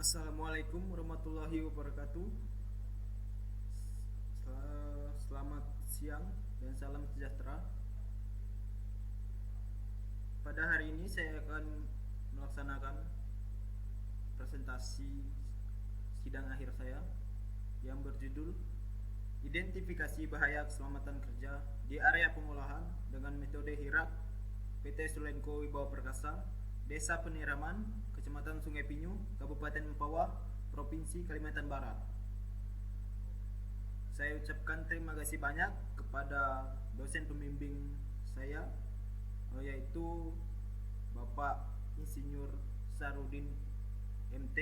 Assalamualaikum warahmatullahi wabarakatuh. Selamat siang dan salam sejahtera. Pada hari ini saya akan melaksanakan presentasi sidang akhir saya yang berjudul Identifikasi Bahaya Keselamatan Kerja di Area Pengolahan dengan Metode HIRAK PT Sulenco Wibawa Perkasa, Desa Peniraman, Kecamatan Sungai Pinyu, Kabupaten Mempawah, Provinsi Kalimantan Barat. Saya ucapkan terima kasih banyak kepada dosen pembimbing saya, yaitu Bapak Insinyur Sarudin MT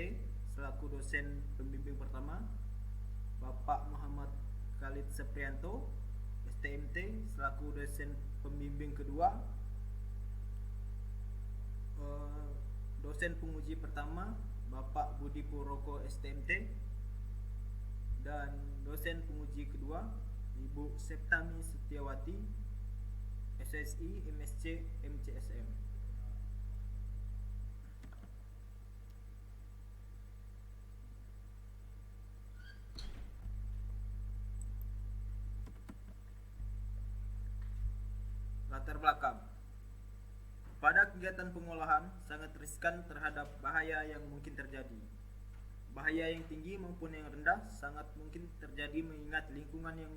selaku dosen pembimbing pertama, Bapak Muhammad Khalid Seprianto STMT selaku dosen pembimbing kedua, dosen penguji pertama Bapak Budi Puroko STMT, dan dosen penguji kedua Ibu Septami Setiawati SSI MSc MCSM. Latar belakang. Pada kegiatan pengolahan sangat riskan terhadap bahaya yang mungkin terjadi. Bahaya yang tinggi maupun yang rendah sangat mungkin terjadi mengingat lingkungan yang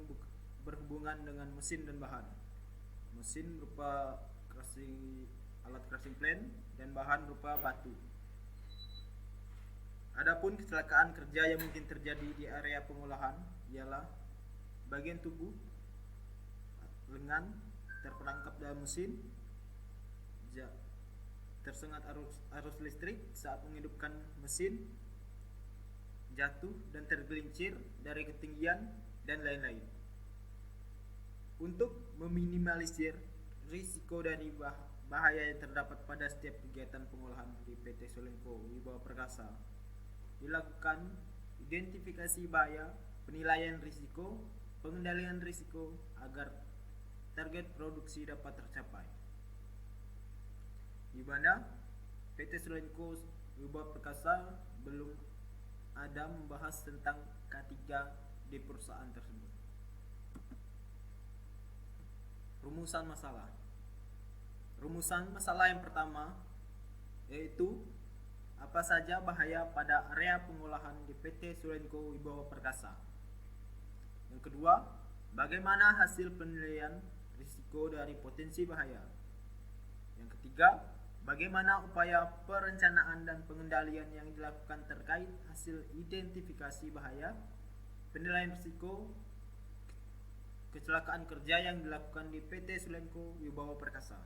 berhubungan dengan mesin dan bahan. Mesin berupa alat crushing plane dan bahan berupa batu. Adapun kecelakaan kerja yang mungkin terjadi di area pengolahan ialah bagian tubuh lengan terperangkap dalam mesin, tersengat arus listrik saat menghidupkan mesin, jatuh dan tergelincir dari ketinggian, dan lain-lain. Untuk meminimalisir risiko dari bahaya yang terdapat pada setiap kegiatan pengolahan di PT Sulenco Wibawa Perkasa, dilakukan identifikasi bahaya, penilaian risiko, pengendalian risiko agar target produksi dapat tercapai. Di mana PT Sulenco Wibawa Perkasa belum ada membahas tentang K3 di perusahaan tersebut. Rumusan masalah. Rumusan masalah yang pertama yaitu apa saja bahaya pada area pengolahan di PT Sulenco Wibawa Perkasa. Yang kedua, bagaimana hasil penilaian risiko dari potensi bahaya. Yang ketiga, bagaimana upaya perencanaan dan pengendalian yang dilakukan terkait hasil identifikasi bahaya, penilaian risiko kecelakaan kerja yang dilakukan di PT Sulenco Wibawa Perkasa.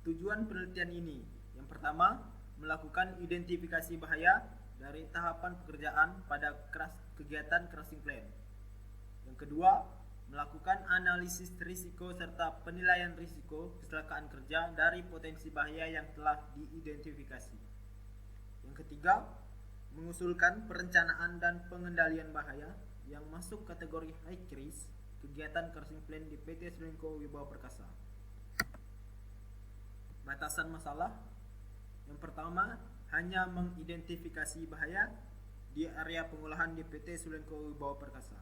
Tujuan penelitian ini, yang pertama, melakukan identifikasi bahaya dari tahapan pekerjaan pada kegiatan crushing plane. Yang kedua, melakukan analisis risiko serta penilaian risiko kecelakaan kerja dari potensi bahaya yang telah diidentifikasi. Yang ketiga, mengusulkan perencanaan dan pengendalian bahaya yang masuk kategori high risk kegiatan crushing plane di PT Sulenco Wibawa Perkasa. Batasan masalah. Yang pertama, hanya mengidentifikasi bahaya di area pengolahan di PT Sulenco Wibawa Perkasa.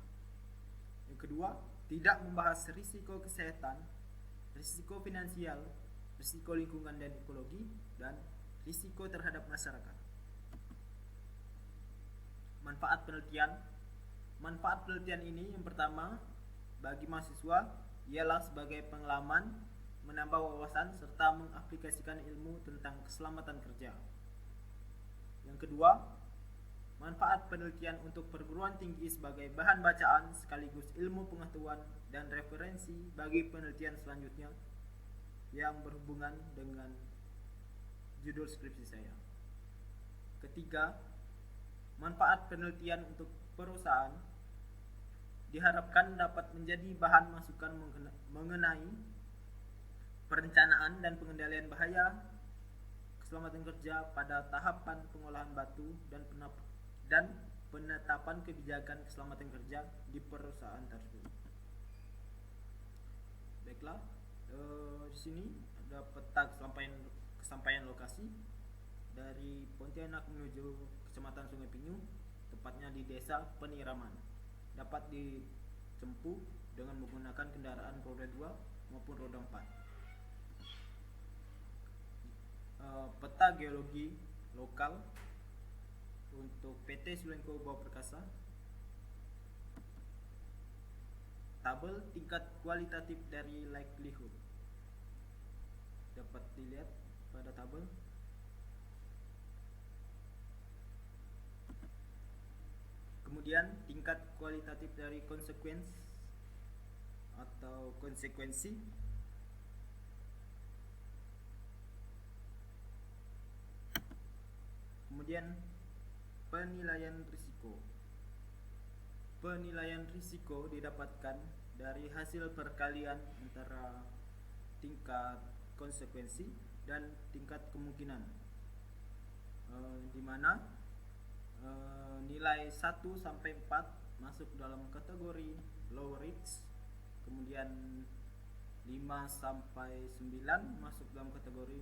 Yang kedua, tidak membahas risiko kesehatan, risiko finansial, risiko lingkungan dan ekologi, dan risiko terhadap masyarakat. Manfaat penelitian. Manfaat penelitian ini yang pertama, bagi mahasiswa ialah sebagai pengalaman, menambah wawasan serta mengaplikasikan ilmu tentang keselamatan kerja. Yang kedua, manfaat penelitian untuk perguruan tinggi sebagai bahan bacaan sekaligus ilmu pengetahuan dan referensi bagi penelitian selanjutnya yang berhubungan dengan judul skripsi saya. Ketiga, manfaat penelitian untuk perusahaan diharapkan dapat menjadi bahan masukan mengenai perencanaan dan pengendalian bahaya keselamatan kerja pada tahapan pengolahan batu dan penetapan kebijakan keselamatan kerja di perusahaan tersebut. Baiklah, di sini ada peta kesampaian lokasi. dari Pontianak menuju Kecamatan Sungai Pinyu, tepatnya di Desa Peniraman. Dapat ditempuh dengan menggunakan kendaraan roda 2 maupun roda 4. Peta geologi lokal untuk PT Sulengko Bawah Perkasa. Tabel tingkat kualitatif dari likelihood dapat dilihat pada tabel. Kemudian tingkat kualitatif dari konsekuensi atau konsekuensi. Kemudian penilaian risiko. Penilaian risiko didapatkan dari hasil perkalian antara tingkat konsekuensi dan tingkat kemungkinan, di mana nilai 1 sampai 4 masuk dalam kategori low risk, kemudian 5 sampai 9 masuk dalam kategori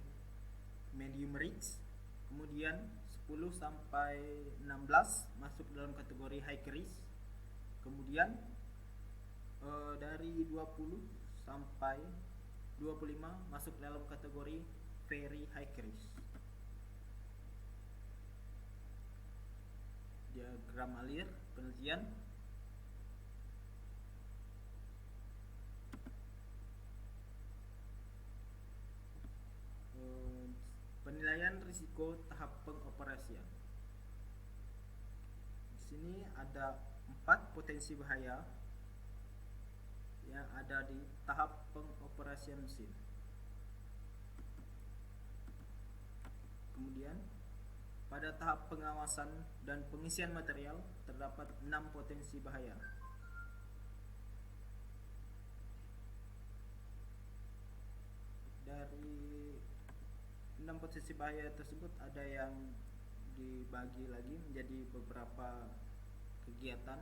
medium risk, kemudian 10 sampai 16 masuk dalam kategori high risk, kemudian dari 20 sampai 25 masuk dalam kategori very high risk. Diagram alir penelitian. Penilaian risiko tahap pengoperasian. Di sini ada 4 potensi bahaya yang ada di tahap pengoperasian mesin. Kemudian pada tahap pengawasan dan pengisian material terdapat 6 potensi bahaya. Dari 6 potensi bahaya tersebut ada yang dibagi lagi menjadi beberapa kegiatan.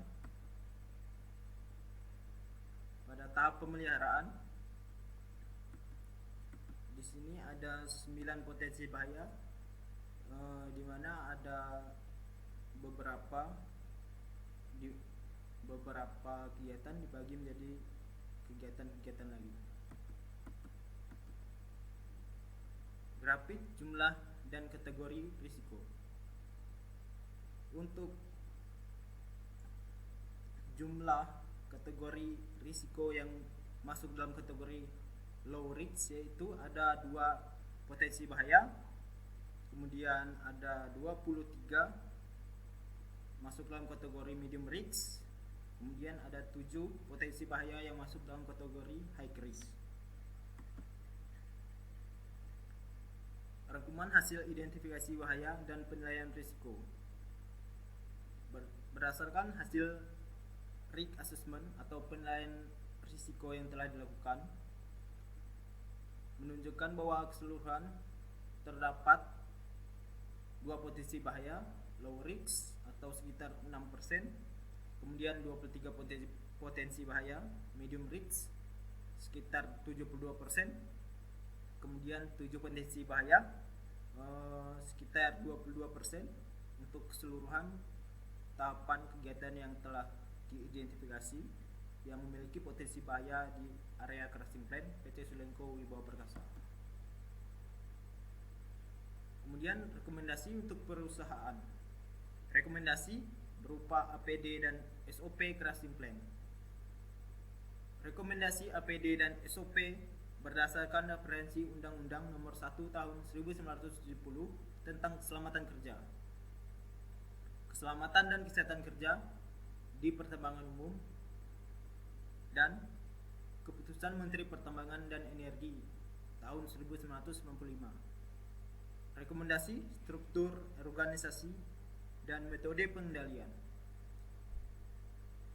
Pada tahap pemeliharaan, di sini ada 9 potensi bahaya, di mana ada beberapa kegiatan dibagi menjadi kegiatan-kegiatan lagi. Grafik jumlah dan kategori risiko. Untuk jumlah kategori risiko yang masuk dalam kategori low risk, yaitu ada 2 potensi bahaya, kemudian ada 23 masuk dalam kategori medium risk, kemudian ada 7 potensi bahaya yang masuk dalam kategori high risk. Rangkuman hasil identifikasi bahaya dan penilaian risiko. Berdasarkan hasil risk assessment atau penilaian risiko yang telah dilakukan, menunjukkan bahwa keseluruhan terdapat 2 potensi bahaya low risk atau sekitar 6%, kemudian 23 potensi bahaya medium risk sekitar 72%, kemudian 7 potensi bahaya sekitar 22% untuk keseluruhan tahapan kegiatan yang telah diidentifikasi yang memiliki potensi bahaya di area crushing plant PT Sulengko Wibawa Perkasa. Kemudian rekomendasi untuk perusahaan. Rekomendasi berupa APD dan SOP crushing plant. Rekomendasi APD dan SOP berdasarkan referensi Undang-Undang Nomor 1 Tahun 1970 tentang keselamatan kerja, keselamatan dan kesehatan kerja di pertambangan umum, dan Keputusan Menteri Pertambangan dan Energi tahun 1995. Rekomendasi struktur organisasi dan metode pengendalian.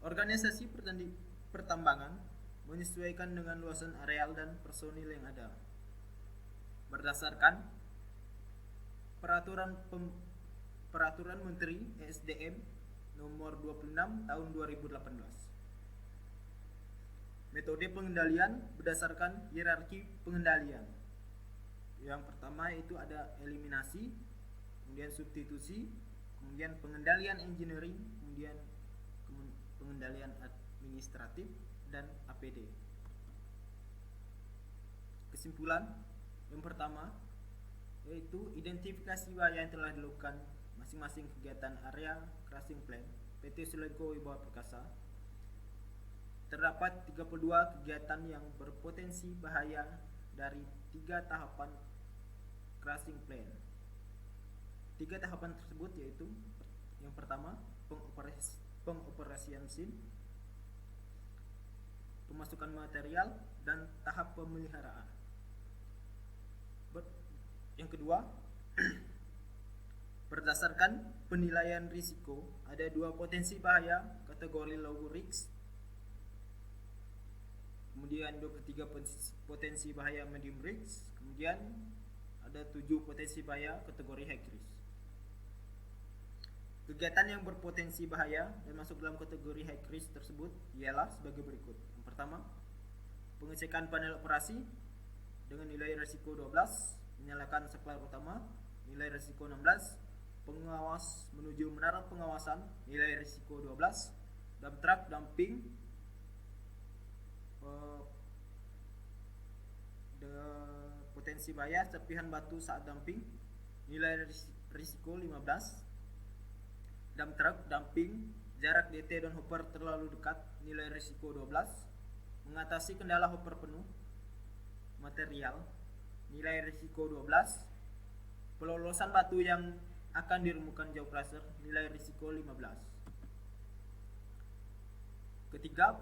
Organisasi pertambangan menyesuaikan dengan luasan areal dan personil yang ada berdasarkan Peraturan Menteri ESDM Nomor 26 Tahun 2018. Metode pengendalian berdasarkan hierarki pengendalian. Yang pertama itu ada eliminasi, kemudian substitusi, kemudian pengendalian engineering, kemudian pengendalian administratif, dan APD. Kesimpulan yang pertama yaitu identifikasi bahaya yang telah dilakukan masing-masing kegiatan area crushing plan PT Sulengko Wibawa Perkasa. Terdapat 32 kegiatan yang berpotensi bahaya dari 3 tahapan crushing plan. 3 tahapan tersebut yaitu yang pertama pengoperasian mesin, pemasukan material, dan tahap pemeliharaan. Yang kedua, berdasarkan penilaian risiko, ada 2 potensi bahaya kategori low risk, kemudian 23 potensi bahaya medium risk, kemudian ada 7 potensi bahaya kategori high risk. Kegiatan yang berpotensi bahaya dan masuk dalam kategori high risk tersebut ialah sebagai berikut. Yang pertama, pengecekan panel operasi dengan nilai risiko 12, menyalakan saklar utama, nilai risiko 16, pengawas menuju menara pengawasan, nilai risiko 12, dump truck dumping, potensi bahaya serpihan batu saat dumping, nilai risiko 15, dump truck dumping, jarak DT dan hopper terlalu dekat, nilai risiko 12, mengatasi kendala hopper penuh, material, nilai risiko 12, pelolosan batu yang akan dirumukan jauh cluster, nilai risiko 15. Ketiga,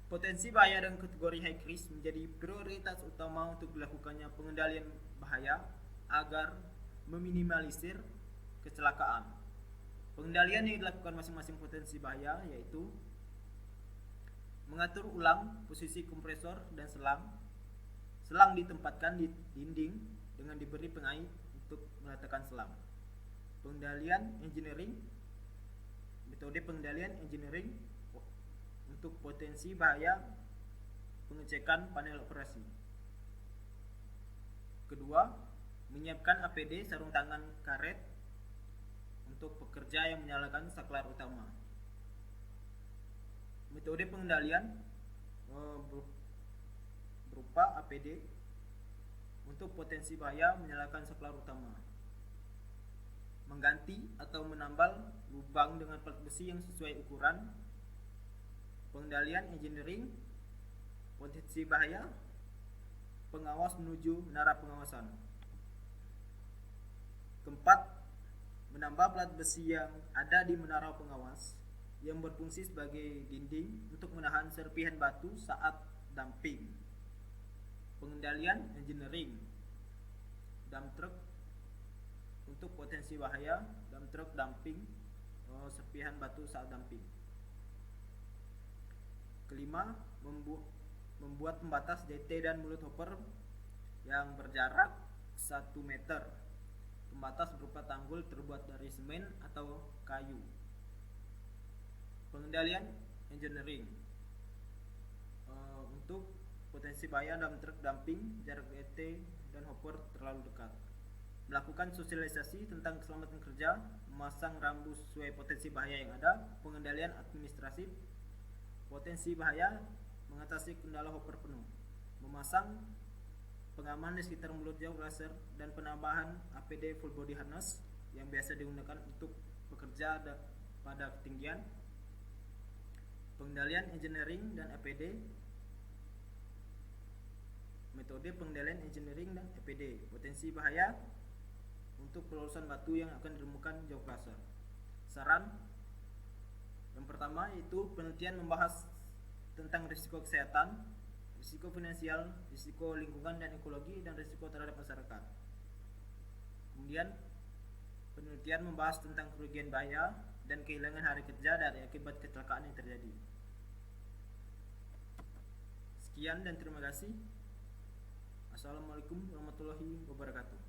potensi bahaya dan kategori high risk menjadi prioritas utama untuk dilakukannya pengendalian bahaya agar meminimalisir kecelakaan. Pengendalian yang dilakukan masing-masing potensi bahaya yaitu mengatur ulang posisi kompresor dan selang. Selang ditempatkan di dinding dengan diberi pengait untuk meletakkan selang. Pengendalian engineering, metode pengendalian engineering untuk potensi bahaya, pengecekan panel operasi. Kedua, menyiapkan APD sarung tangan karet untuk pekerja yang menyalakan saklar utama. Metode pengendalian berupa APD untuk potensi bahaya menyalakan saklar utama, mengganti atau menambal lubang dengan plat besi yang sesuai ukuran, pengendalian engineering, potensi bahaya, pengawas menuju menara pengawasan. Keempat, menambah plat besi yang ada di menara pengawas yang berfungsi sebagai dinding untuk menahan serpihan batu saat dumping. Pengendalian engineering, dump truck untuk potensi bahaya, dump truck dumping serpihan batu saat dumping. Kelima, membuat pembatas DT dan mulut hopper yang berjarak 1 meter. Pembatas berupa tanggul terbuat dari semen atau kayu. Pengendalian engineering untuk potensi bahaya dalam truk dumping, jarak DT dan hopper terlalu dekat. Melakukan sosialisasi tentang keselamatan kerja, memasang rambu sesuai potensi bahaya yang ada, pengendalian administratif, potensi bahaya, mengatasi kendala hopper penuh, memasang pengaman di sekitar mulut jauh laser, dan penambahan APD full body harness yang biasa digunakan untuk pekerja pada ketinggian. Pengendalian engineering dan APD, metode pengendalian engineering dan APD, potensi bahaya untuk pelolosan batu yang akan dirumukan jauh laser. Saran yang pertama yaitu penelitian membahas tentang risiko kesehatan, risiko finansial, risiko lingkungan dan ekologi, dan risiko terhadap masyarakat. Kemudian penelitian membahas tentang kerugian bahaya dan kehilangan hari kerja dari akibat kecelakaan yang terjadi. Sekian dan terima kasih. Assalamualaikum warahmatullahi wabarakatuh.